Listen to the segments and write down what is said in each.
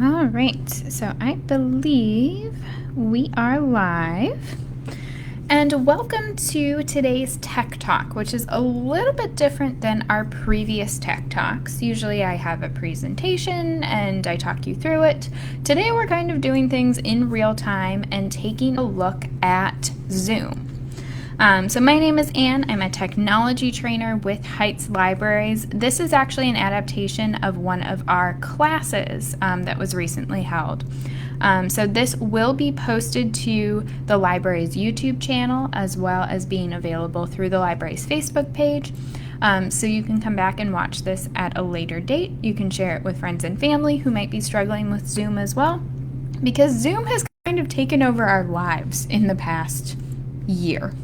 All right, so I believe we are live. And welcome to today's Tech Talk, which is a little bit different than our previous Tech Talks. Usually I have a presentation and I talk you through it. Today we're kind of doing things in real time and taking a look at Zoom. So my name is Anne. I'm a technology trainer with Heights Libraries. This is actually an adaptation of one of our classes that was recently held. So this will be posted to the library's YouTube channel as well as being available through the library's Facebook page. So you can come back and watch this at a later date. You can share it with friends and family who might be struggling with Zoom as well, because Zoom has kind of taken over our lives in the past year.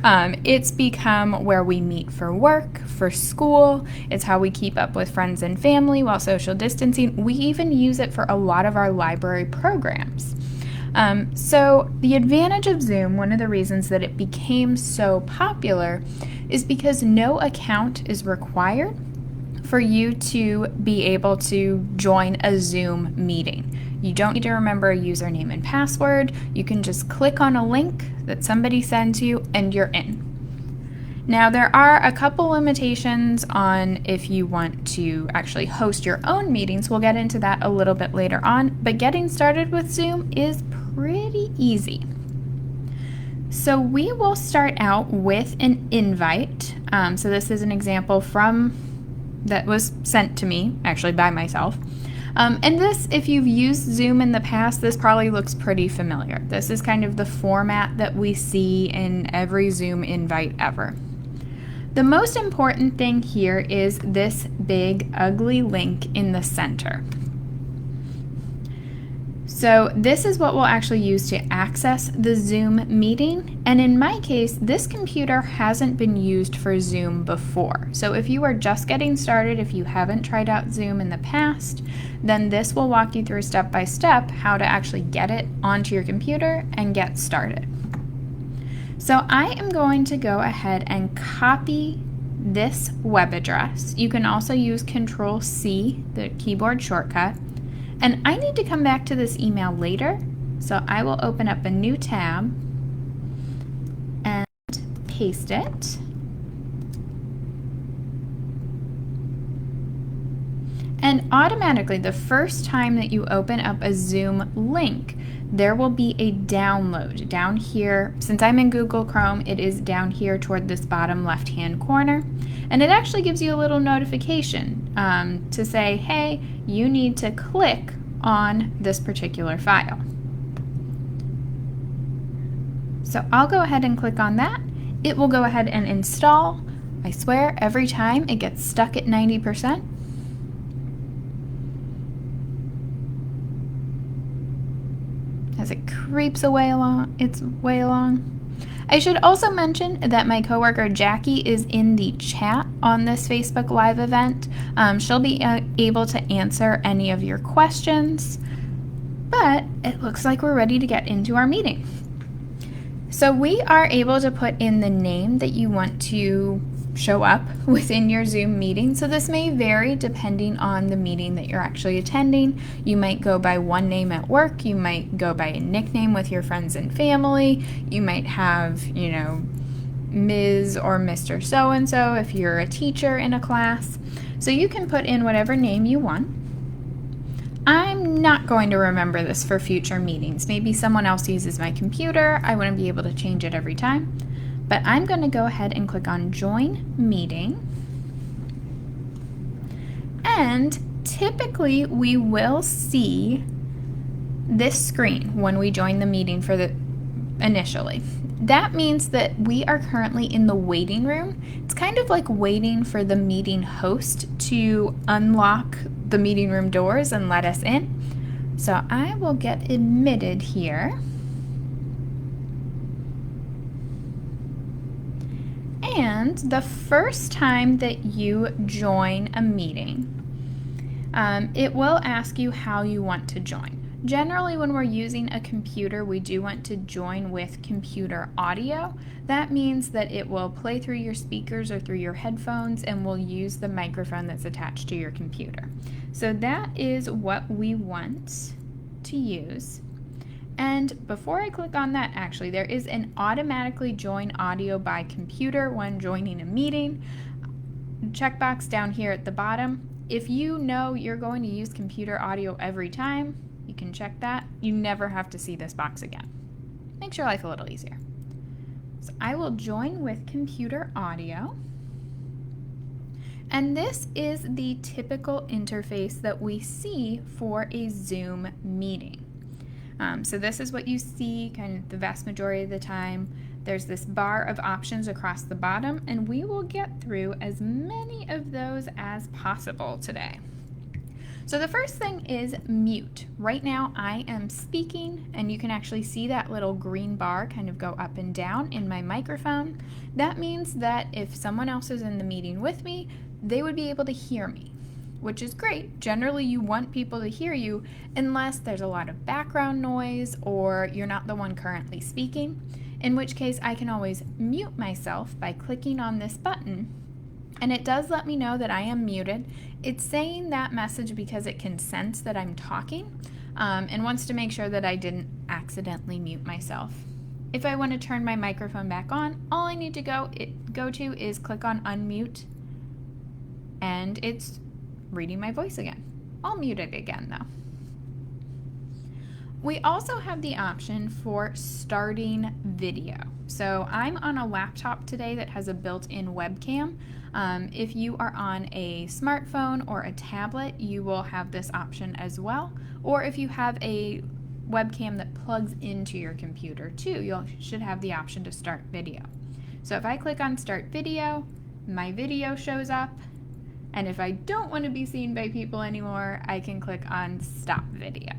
It's become where we meet for work, for school. It's how we keep up with friends and family while social distancing. We even use it for a lot of our library programs. So the advantage of Zoom, one of the reasons that it became so popular, is because no account is required for you to be able to join a Zoom meeting. You don't need to remember a username and password. You can just click on a link that somebody sends you and you're in. Now, there are a couple limitations on if you want to actually host your own meetings. We'll get into that a little bit later on, but getting started with Zoom is pretty easy. So we will start out with an invite. So this is an example that was sent to me, actually by myself. And this, if you've used Zoom in the past, this probably looks pretty familiar. This is kind of the format that we see in every Zoom invite ever. The most important thing here is this big ugly link in the center. So this is what we'll actually use to access the Zoom meeting. And in my case, this computer hasn't been used for Zoom before. So if you are just getting started, if you haven't tried out Zoom in the past, then this will walk you through step by step how to actually get it onto your computer and get started. So I am going to go ahead and copy this web address. You can also use Control-C, the keyboard shortcut. And I need to come back to this email later, so I will open up a new tab and paste it. And automatically, the first time that you open up a Zoom link, there will be a download down here. Since I'm in Google Chrome, it is down here toward this bottom left-hand corner. And it actually gives you a little notification to say, hey, you need to click on this particular file. So I'll go ahead and click on that. It will go ahead and install. I swear, every time it gets stuck at 90%. As it creeps its way along. I should also mention that my coworker Jackie is in the chat on this Facebook Live event. She'll be able to answer any of your questions, but it looks like we're ready to get into our meeting. So we are able to put in the name that you want to show up within your Zoom meeting. So this may vary depending on the meeting that you're actually attending. You might go by one name at work. You might go by a nickname with your friends and family. You might have, Ms. or Mr. So-and-so if you're a teacher in a class. So you can put in whatever name you want. I'm not going to remember this for future meetings. Maybe someone else uses my computer. I wouldn't be able to change it every time. But I'm going to go ahead and click on Join Meeting. And typically we will see this screen when we join the meeting initially. That means that we are currently in the waiting room. It's kind of like waiting for the meeting host to unlock the meeting room doors and let us in. So I will get admitted here. And the first time that you join a meeting, it will ask you how you want to join. Generally, when we're using a computer, we do want to join with computer audio. That means that it will play through your speakers or through your headphones and will use the microphone that's attached to your computer. So that is what we want to use. And before I click on that, actually, there is an automatically join audio by computer when joining a meeting checkbox down here at the bottom. If you know you're going to use computer audio every time, you can check that. You never have to see this box again. Makes your life a little easier. So I will join with computer audio. And this is the typical interface that we see for a Zoom meeting. So this is what you see kind of the vast majority of the time. There's this bar of options across the bottom, and we will get through as many of those as possible today. So the first thing is mute. Right now I am speaking, and you can actually see that little green bar kind of go up and down in my microphone. That means that if someone else is in the meeting with me, they would be able to hear me, which is great. Generally, you want people to hear you unless there's a lot of background noise or you're not the one currently speaking, in which case I can always mute myself by clicking on this button. And it does let me know that I am muted. It's saying that message because it can sense that I'm talking and wants to make sure that I didn't accidentally mute myself. If I want to turn my microphone back on, all I need to go to is click on unmute, and it's reading my voice again. I'll mute it again though. We also have the option for starting video. So I'm on a laptop today that has a built-in webcam. If you are on a smartphone or a tablet, you will have this option as well. Or if you have a webcam that plugs into your computer too, you should have the option to start video. So if I click on start video, my video shows up. And if I don't want to be seen by people anymore, I can click on stop video.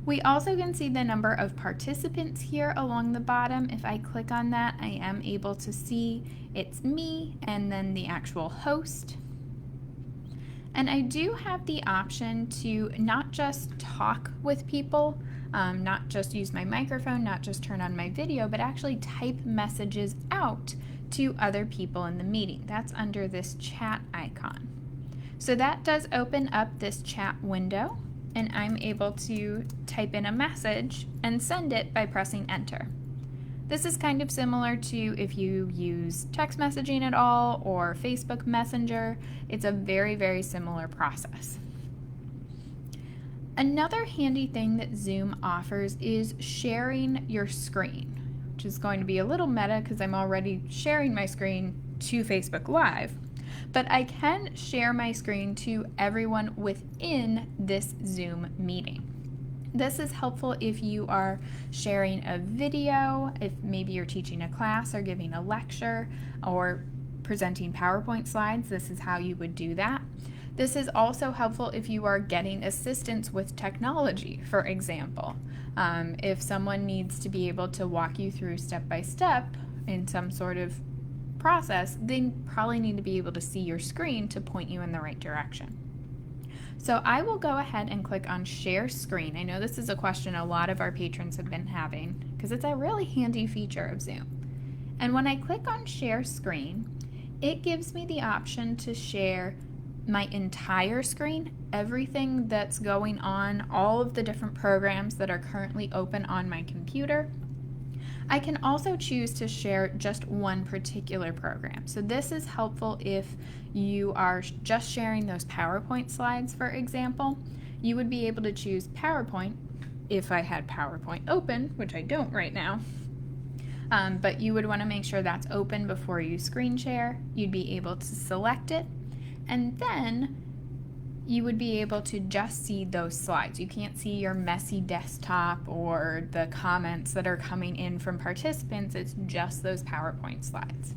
We also can see the number of participants here along the bottom. If I click on that, I am able to see it's me and then the actual host. And I do have the option to not just talk with people, not just use my microphone, not just turn on my video, but actually type messages out to other people in the meeting. That's under this chat icon. So that does open up this chat window, and I'm able to type in a message and send it by pressing enter. This is kind of similar to if you use text messaging at all or Facebook Messenger. It's a very, very similar process. Another handy thing that Zoom offers is sharing your screen, which is going to be a little meta because I'm already sharing my screen to Facebook Live. But I can share my screen to everyone within this Zoom meeting. This is helpful if you are sharing a video, if maybe you're teaching a class or giving a lecture or presenting PowerPoint slides. This is how you would do that. This is also helpful if you are getting assistance with technology, for example. If someone needs to be able to walk you through step by step in some sort of process, they probably need to be able to see your screen to point you in the right direction. So I will go ahead and click on share screen. I know this is a question a lot of our patrons have been having because it's a really handy feature of Zoom. And when I click on share screen, it gives me the option to share my entire screen, everything that's going on, all of the different programs that are currently open on my computer. I can also choose to share just one particular program. So this is helpful if you are just sharing those PowerPoint slides, for example. You would be able to choose PowerPoint if I had PowerPoint open, which I don't right now. But you would want to make sure that's open before you screen share. You'd be able to select it, and then you would be able to just see those slides. You can't see your messy desktop or the comments that are coming in from participants. It's just those PowerPoint slides.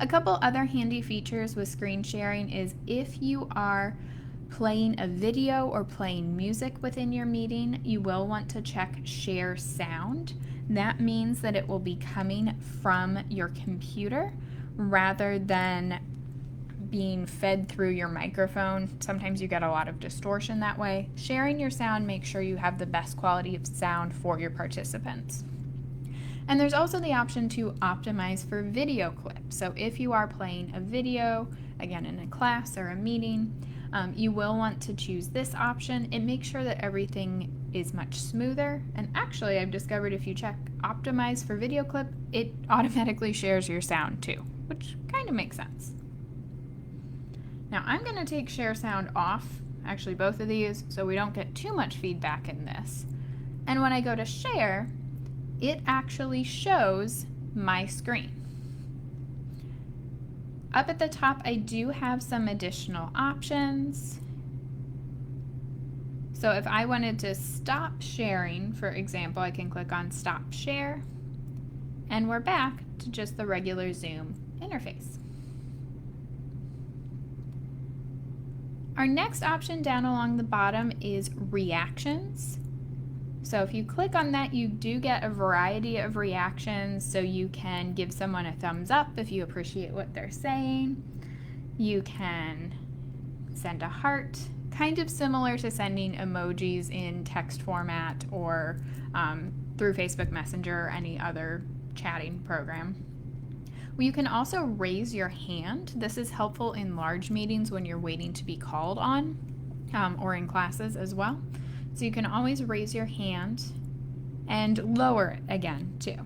A couple other handy features with screen sharing is if you are playing a video or playing music within your meeting, you will want to check share sound. That means that it will be coming from your computer rather than being fed through your microphone. Sometimes you get a lot of distortion that way. Sharing your sound makes sure you have the best quality of sound for your participants. And there's also the option to optimize for video clips. So if you are playing a video, again in a class or a meeting, you will want to choose this option. It makes sure that everything is much smoother. And actually, I've discovered if you check optimize for video clip, it automatically shares your sound too, which kind of makes sense. Now I'm going to take share sound off, actually both of these, so we don't get too much feedback in this. And when I go to share, it actually shows my screen. Up at the top, I do have some additional options. So if I wanted to stop sharing, for example, I can click on Stop Share, and we're back to just the regular Zoom interface. Our next option down along the bottom is Reactions. So if you click on that, you do get a variety of reactions. So you can give someone a thumbs up if you appreciate what they're saying. You can send a heart, kind of similar to sending emojis in text format or through Facebook Messenger or any other chatting program. You can also raise your hand. This is helpful in large meetings when you're waiting to be called on, or in classes as well. So you can always raise your hand and lower it again too.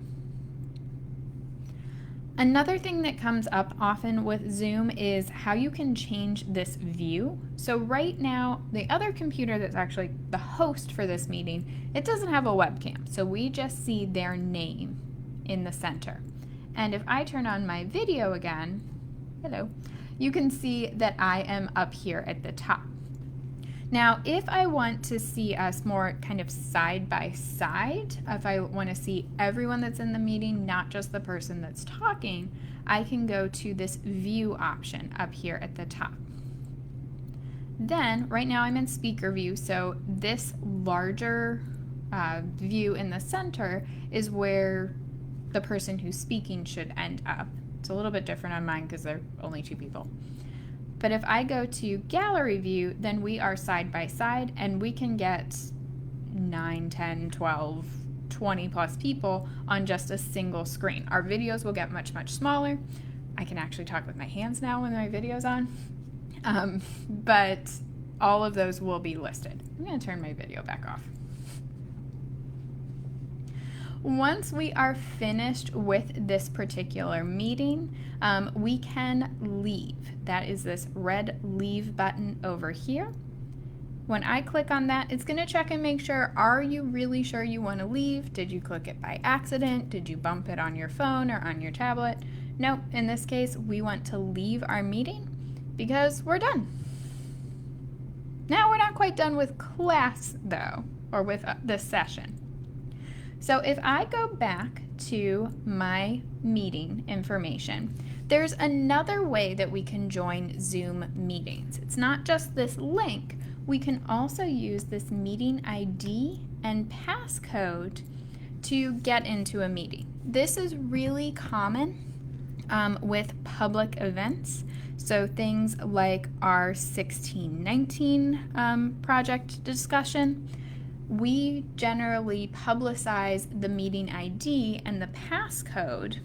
Another thing that comes up often with Zoom is how you can change this view. So right now, the other computer that's actually the host for this meeting, it doesn't have a webcam. So we just see their name in the center. And if I turn on my video again, hello, you can see that I am up here at the top. Now, if I want to see us more kind of side by side, if I want to see everyone that's in the meeting, not just the person that's talking, I can go to this view option up here at the top. Then, right now I'm in speaker view, so this larger view in the center is where the person who's speaking should end up. It's a little bit different on mine because there are only 2 people. But if I go to gallery view, then we are side by side and we can get 9, 10, 12, 20 plus people on just a single screen. Our videos will get much, much smaller. I can actually talk with my hands now when my video's on. But all of those will be listed. I'm going to turn my video back off. Once we are finished with this particular meeting, we can leave. That is this red leave button over here. When I click on that, it's going to check and make sure, are you really sure you want to leave? Did you click it by accident? Did you bump it on your phone or on your tablet? Nope, in this case, we want to leave our meeting because we're done. Now we're not quite done with class though, or with this session. So if I go back to my meeting information, there's another way that we can join Zoom meetings. It's not just this link. We can also use this meeting ID and passcode to get into a meeting. This is really common with public events. So things like our 1619 project discussion. We generally publicize the meeting ID and the passcode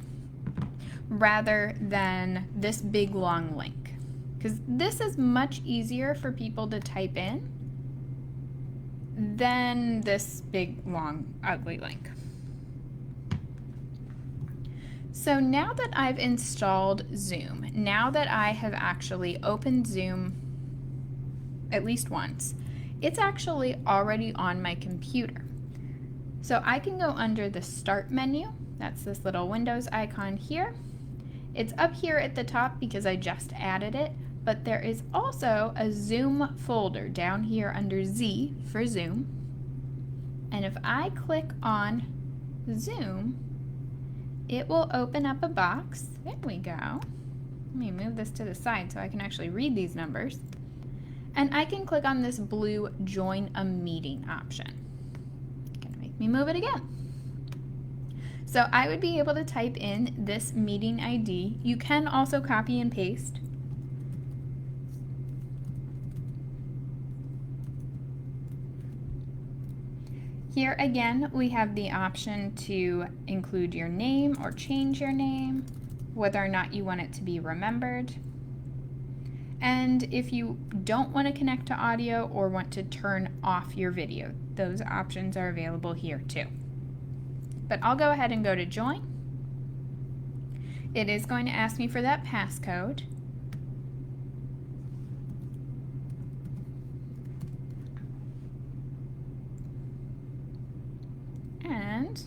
rather than this big long link, because this is much easier for people to type in than this big long ugly link. So now that I've installed Zoom, now that I have actually opened Zoom at least once, it's actually already on my computer. So I can go under the Start menu. That's this little Windows icon here. It's up here at the top because I just added it, but there is also a Zoom folder down here under Z for Zoom. And if I click on Zoom, it will open up a box. There we go. Let me move this to the side so I can actually read these numbers. And I can click on this blue Join a Meeting option. It's gonna make me move it again. So I would be able to type in this meeting ID. You can also copy and paste. Here again, we have the option to include your name or change your name, whether or not you want it to be remembered. And if you don't want to connect to audio or want to turn off your video, those options are available here too. But I'll go ahead and go to join. It is going to ask me for that passcode. And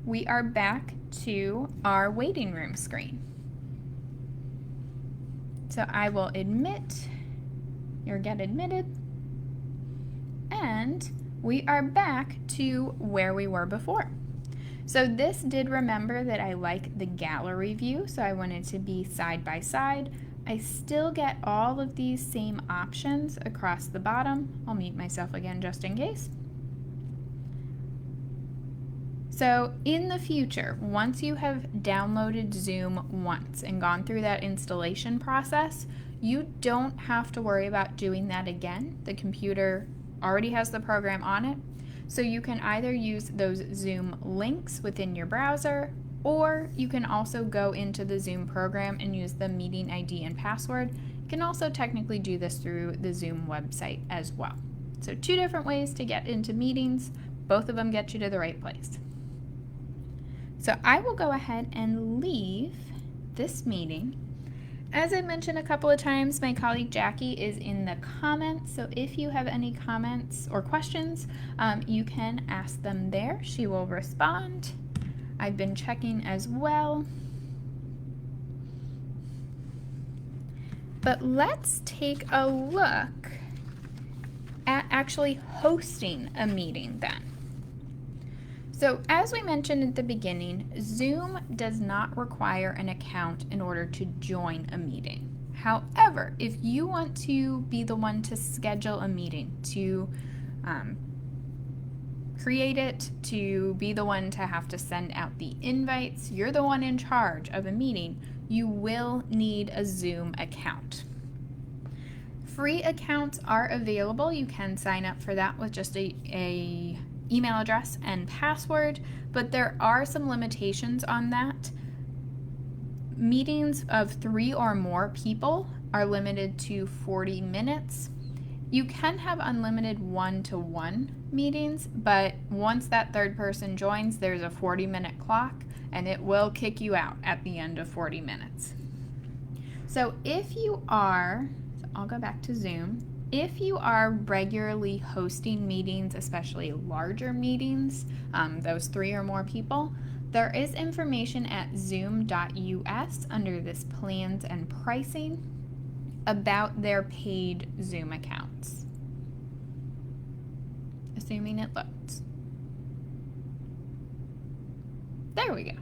we are back to our waiting room screen. So I will admit or get admitted, and we are back to where we were before. So this did remember that I like the gallery view, so I wanted to be side by side. I still get all of these same options across the bottom. I'll mute myself again just in case. So in the future, once you have downloaded Zoom once and gone through that installation process, you don't have to worry about doing that again. The computer already has the program on it. So you can either use those Zoom links within your browser, or you can also go into the Zoom program and use the meeting ID and password. You can also technically do this through the Zoom website as well. So 2 different ways to get into meetings. Both of them get you to the right place. So I will go ahead and leave this meeting. As I mentioned a couple of times, my colleague Jackie is in the comments, so if you have any comments or questions, you can ask them there. She will respond. I've been checking as well. But let's take a look at actually hosting a meeting then. So as we mentioned at the beginning, Zoom does not require an account in order to join a meeting. However, if you want to be the one to schedule a meeting, to create it, to be the one to have to send out the invites, you're the one in charge of a meeting, you will need a Zoom account. Free accounts are available. You can sign up for that with just a email address and password, but there are some limitations on that. Meetings of 3 or more people are limited to 40 minutes. You can have unlimited one-to-one meetings, but once that third person joins, there's a 40-minute clock, and it will kick you out at the end of 40 minutes. So if you are, I'll go back to Zoom. If you are regularly hosting meetings, especially larger meetings, those 3 or more people, there is information at zoom.us under this plans and pricing about their paid Zoom accounts. Assuming it loads. There we go.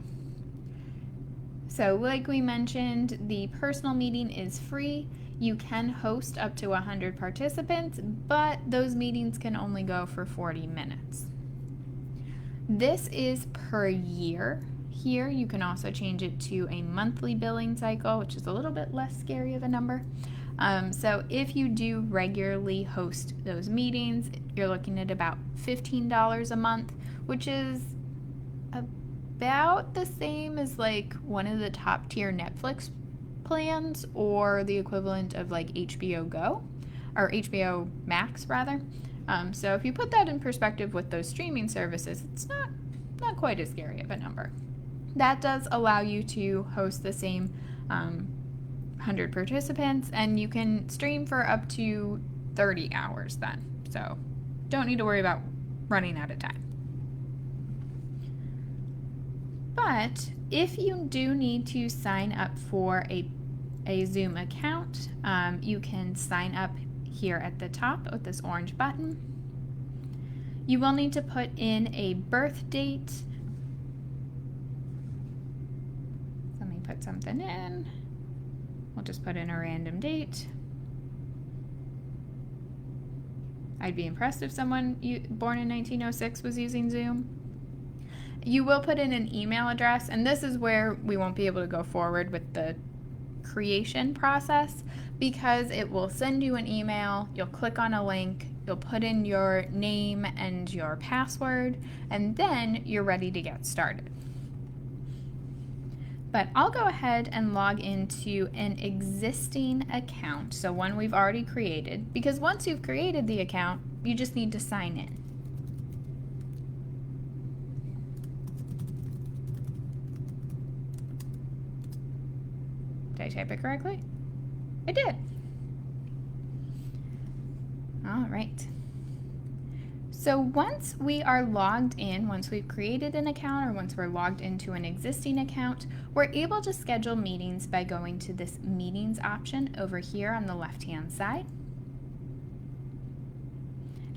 So like we mentioned, the personal meeting is free. You can host up to 100 participants, but those meetings can only go for 40 minutes. This is per year. Here you can also change it to a monthly billing cycle, which is a little bit less scary of a number. So if you do regularly host those meetings, you're looking at about $15 a month, which is about the same as like one of the top tier Netflix plans, or the equivalent of like HBO Go, or HBO Max rather. So if you put that in perspective with those streaming services, it's not quite as scary of a number. That does allow you to host the same 100 participants, and you can stream for up to 30 hours then. So don't need to worry about running out of time. But if you do need to sign up for a Zoom account, you can sign up here at the top with this orange button. You will need to put in a birth date. Let me put something in. We'll just put in a random date. I'd be impressed if someone born in 1906 was using Zoom. You will put in an email address, and this is where we won't be able to go forward with the creation process because it will send you an email, you'll click on a link, you'll put in your name and your password, and then you're ready to get started. But I'll go ahead and log into an existing account, so one we've already created, because once you've created the account, you just need to sign in. Did I type it correctly? I did. All right. So once we are logged in, once we've created an account or once we're logged into an existing account, we're able to schedule meetings by going to this meetings option over here on the left-hand side.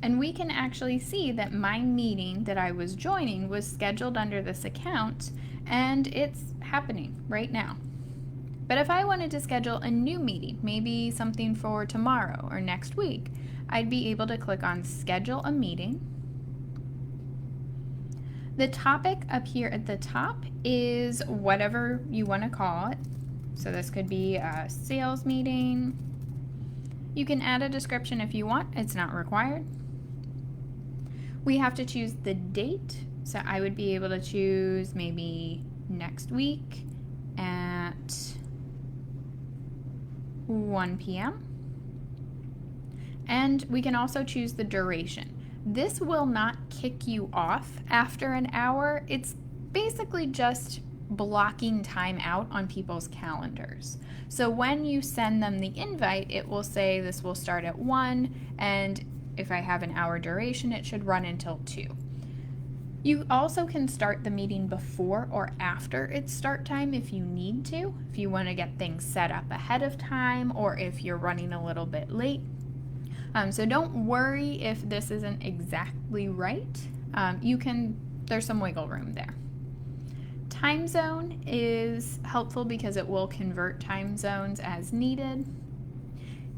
And we can actually see that my meeting that I was joining was scheduled under this account, and it's happening right now. But if I wanted to schedule a new meeting, maybe something for tomorrow or next week, I'd be able to click on Schedule a Meeting. The topic up here at the top is whatever you want to call it. So this could be a sales meeting. You can add a description if you want, it's not required. We have to choose the date, so I would be able to choose maybe next week at 1 p.m. And we can also choose the duration. This will not kick you off after an hour. It's basically just blocking time out on people's calendars. So when you send them the invite, it will say this will start at 1, and if I have an hour duration, it should run until 2. You also can start the meeting before or after its start time if you need to, if you want to get things set up ahead of time or if you're running a little bit late. So don't worry if this isn't exactly right. There's some wiggle room there. Time zone is helpful because it will convert time zones as needed.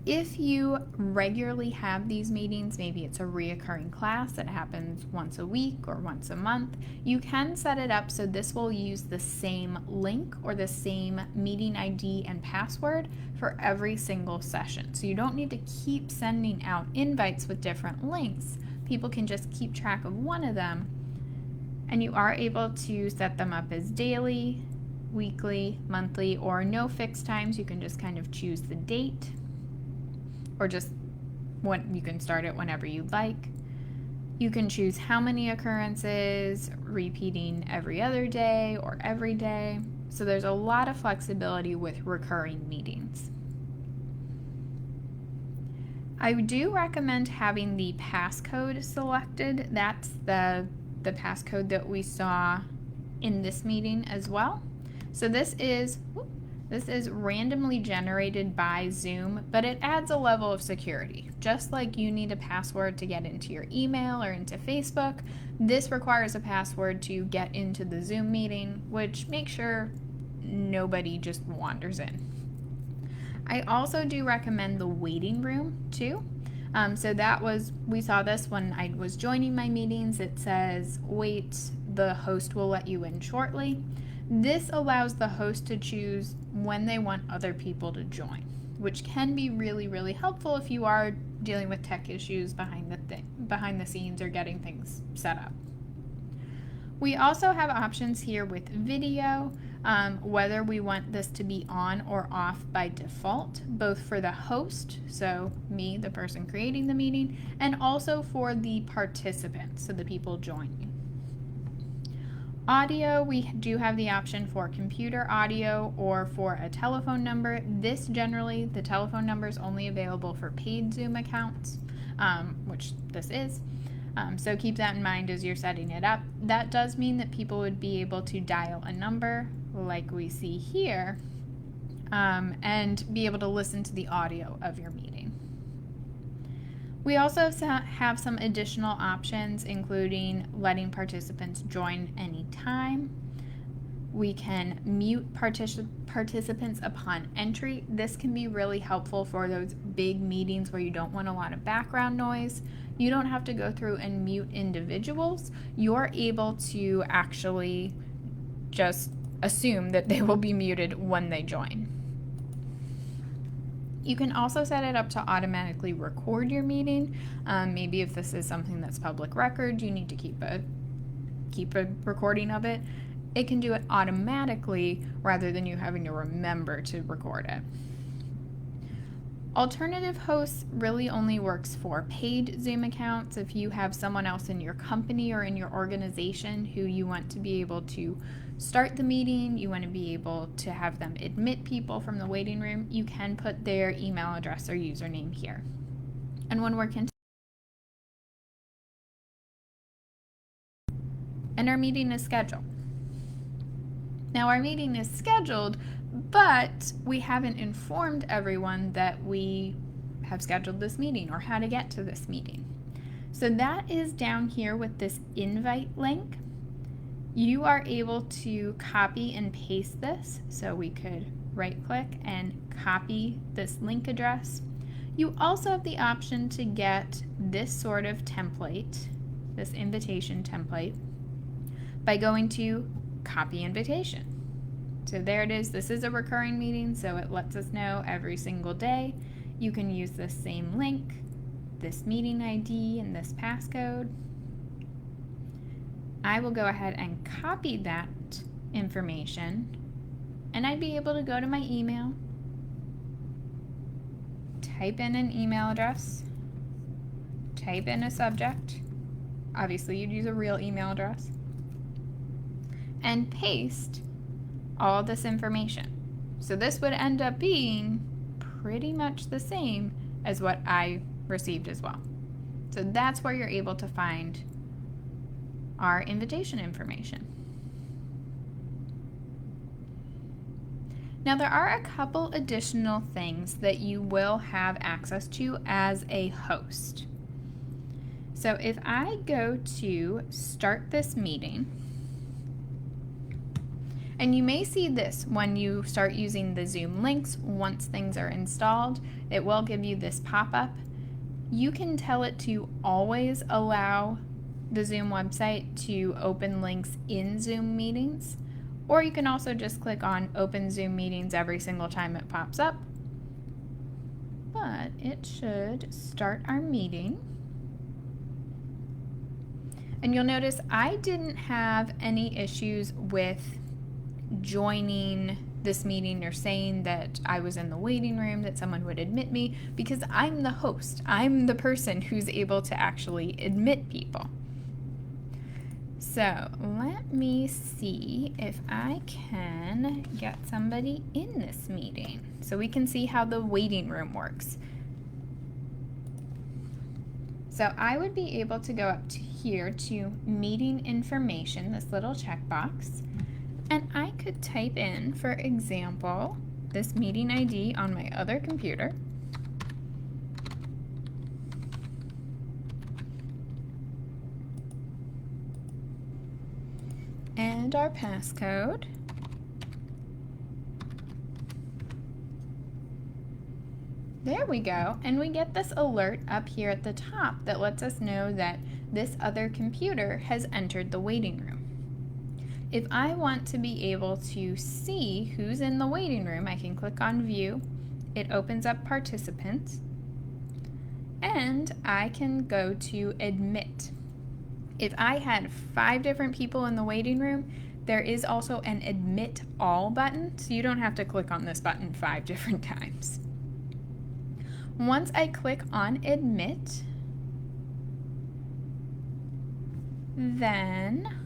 If you regularly have these meetings, maybe it's a reoccurring class that happens once a week or once a month, you can set it up so this will use the same link or the same meeting ID and password for every single session. So you don't need to keep sending out invites with different links. People can just keep track of one of them, and you are able to set them up as daily, weekly, monthly, or no fixed times. You can just kind of choose the date, or just when you can start it whenever you'd like. You can choose how many occurrences, repeating every other day or every day. So there's a lot of flexibility with recurring meetings. I do recommend having the passcode selected. That's the passcode that we saw in this meeting as well. So this is randomly generated by Zoom, but it adds a level of security. Just like you need a password to get into your email or into Facebook, this requires a password to get into the Zoom meeting, which makes sure nobody just wanders in. I also do recommend the waiting room too. We saw this when I was joining my meetings. It says, wait, the host will let you in shortly. This allows the host to choose when they want other people to join, which can be really, really helpful if you are dealing with tech issues behind the scenes or getting things set up. We also have options here with video, whether we want this to be on or off by default, both for the host, so me, the person creating the meeting, and also for the participants, so the people joining. Audio, we do have the option for computer audio or for a telephone number. The telephone number is only available for paid Zoom accounts, which this is. So keep that in mind as you're setting it up. That does mean that people would be able to dial a number like we see here, and be able to listen to the audio of your meeting. We also have some additional options, including letting participants join anytime. We can mute participants upon entry. This can be really helpful for those big meetings where you don't want a lot of background noise. You don't have to go through and mute individuals. You're able to actually just assume that they will be muted when they join. You can also set it up to automatically record your meeting. Maybe if this is something that's public record, you need to keep a recording of it. It can do it automatically rather than you having to remember to record it. Alternative hosts really only works for paid Zoom accounts. If you have someone else in your company or in your organization who you want to be able to start the meeting, you want to be able to have them admit people from the waiting room, you can put their email address or username here. And when we're and our meeting is scheduled. Now our meeting is scheduled, but we haven't informed everyone that we have scheduled this meeting or how to get to this meeting. So that is down here with this invite link. You are able to copy and paste this. So we could right click and copy this link address. You also have the option to get this sort of template, this invitation template, by going to copy invitation. So there it is. This is a recurring meeting, so it lets us know every single day. You can use this same link, this meeting ID, and this passcode. I will go ahead and copy that information, and I'd be able to go to my email, type in an email address, type in a subject. Obviously, you'd use a real email address, and paste all this information. So this would end up being pretty much the same as what I received as well. So that's where you're able to find our invitation information. Now there are a couple additional things that you will have access to as a host. So if I go to start this meeting, and you may see this when you start using the Zoom links. Once things are installed, it will give you this pop-up. You can tell it to always allow the Zoom website to open links in Zoom meetings, or you can also just click on open Zoom meetings every single time it pops up. But it should start our meeting. And you'll notice I didn't have any issues with joining this meeting or saying that I was in the waiting room, that someone would admit me, because I'm the host. I'm the person who's able to actually admit people. So let me see if I can get somebody in this meeting so we can see how the waiting room works. So I would be able to go up to here to meeting information, this little checkbox, and I could type in, for example, this meeting ID on my other computer. And our passcode. There we go, and we get this alert up here at the top that lets us know that this other computer has entered the waiting room. If I want to be able to see who's in the waiting room, I can click on View. It opens up Participants, and I can go to Admit. If I had 5 different people in the waiting room, there is also an Admit All button, so you don't have to click on this button 5 different times. Once I click on Admit, then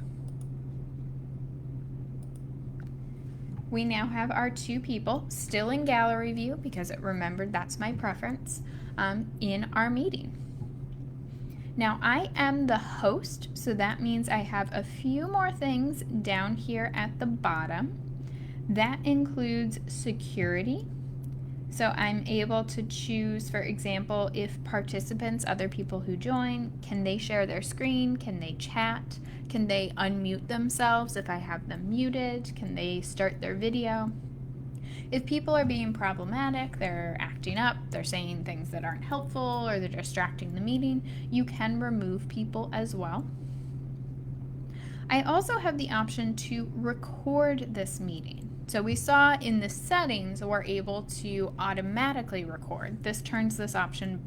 we now have our 2 people still in gallery view, because it remembered that's my preference, in our meeting. Now I am the host, so that means I have a few more things down here at the bottom. That includes security. So I'm able to choose, for example, if participants, other people who join, can they share their screen? Can they chat? Can they unmute themselves if I have them muted? Can they start their video? If people are being problematic, they're acting up, they're saying things that aren't helpful, or they're distracting the meeting, you can remove people as well. I also have the option to record this meeting. So we saw in the settings we're able to automatically record. This turns this option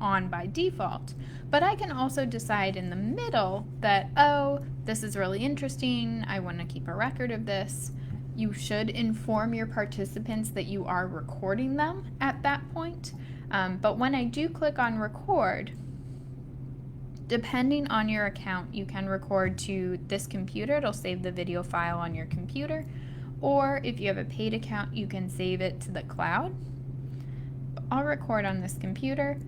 on by default, but I can also decide in the middle that, oh, this is really interesting, I want to keep a record of this. You should inform your participants that you are recording them at that point. But when I do click on record, depending on your account, you can record to this computer. It'll save the video file on your computer. Or if you have a paid account, you can save it to the cloud. I'll record on this computer.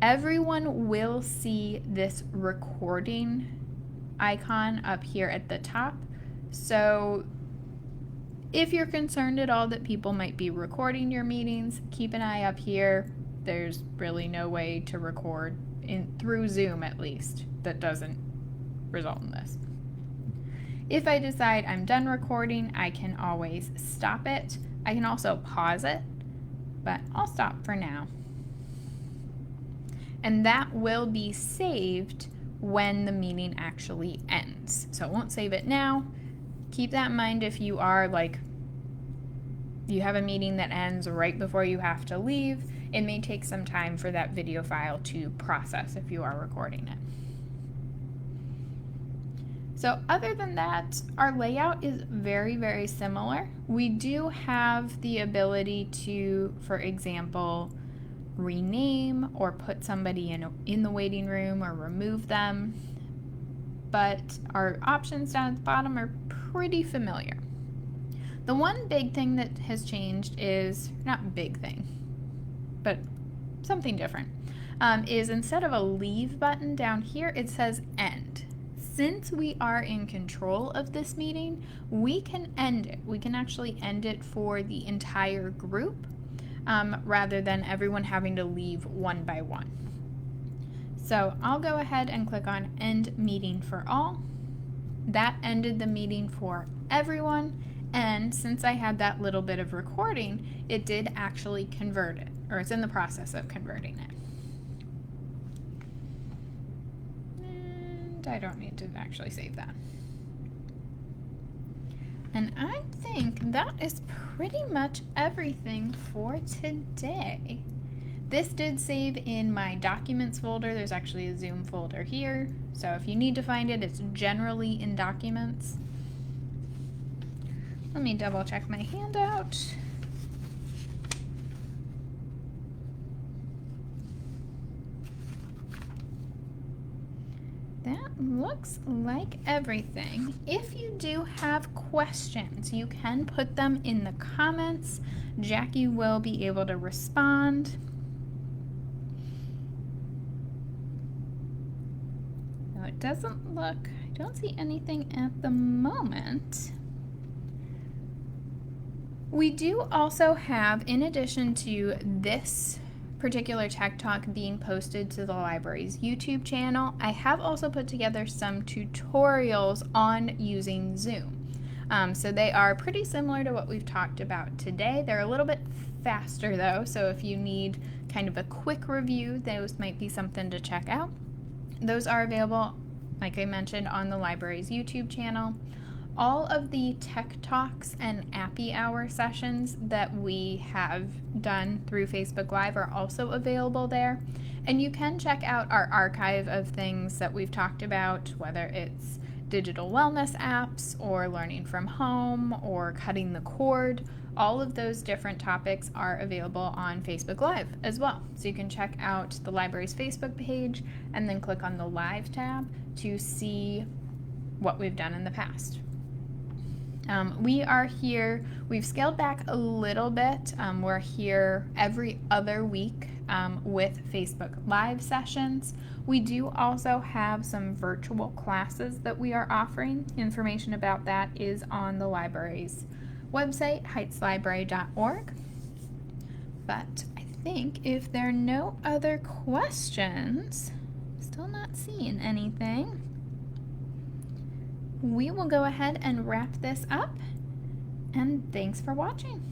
Everyone will see this recording icon up here at the top. So if you're concerned at all that people might be recording your meetings, keep an eye up here. There's really no way to record through Zoom, at least, that doesn't result in this. If I decide I'm done recording, I can always stop it. I can also pause it, but I'll stop for now. And that will be saved when the meeting actually ends. So it won't save it now. Keep that in mind if you are you have a meeting that ends right before you have to leave. It may take some time for that video file to process if you are recording it. So other than that, our layout is very, very similar. We do have the ability to, for example, rename or put somebody in the waiting room or remove them. But our options down at the bottom are pretty familiar. The one big thing that has changed is, not big thing, but something different, is instead of a leave button down here, it says end. Since we are in control of this meeting, we can end it. We can actually end it for the entire group rather than everyone having to leave one by one. So I'll go ahead and click on End Meeting for All. That ended the meeting for everyone, and since I had that little bit of recording, it did actually convert it, or it's in the process of converting it. And I don't need to actually save that. And I think that is pretty much everything for today. This did save in my Documents folder. There's actually a Zoom folder here. So if you need to find it, it's generally in Documents. Let me double check my handout. That looks like everything. If you do have questions, you can put them in the comments. Jackie will be able to respond. No, it doesn't look, I don't see anything at the moment. We do also have, in addition to this particular Tech Talk being posted to the library's YouTube channel, I have also put together some tutorials on using Zoom. So they are pretty similar to what we've talked about today. They're a little bit faster though, so if you need kind of a quick review, those might be something to check out. Those are available, like I mentioned, on the library's YouTube channel. All of the Tech Talks and Appy Hour sessions that we have done through Facebook Live are also available there. And you can check out our archive of things that we've talked about, whether it's digital wellness apps or learning from home or cutting the cord. All of those different topics are available on Facebook Live as well. So you can check out the library's Facebook page and then click on the Live tab to see what we've done in the past. We are here, we've scaled back a little bit. We're here every other week with Facebook Live sessions. We do also have some virtual classes that we are offering. Information about that is on the library's website, heightslibrary.org. But I think if there are no other questions, still not seeing anything, we will go ahead and wrap this up, and thanks for watching.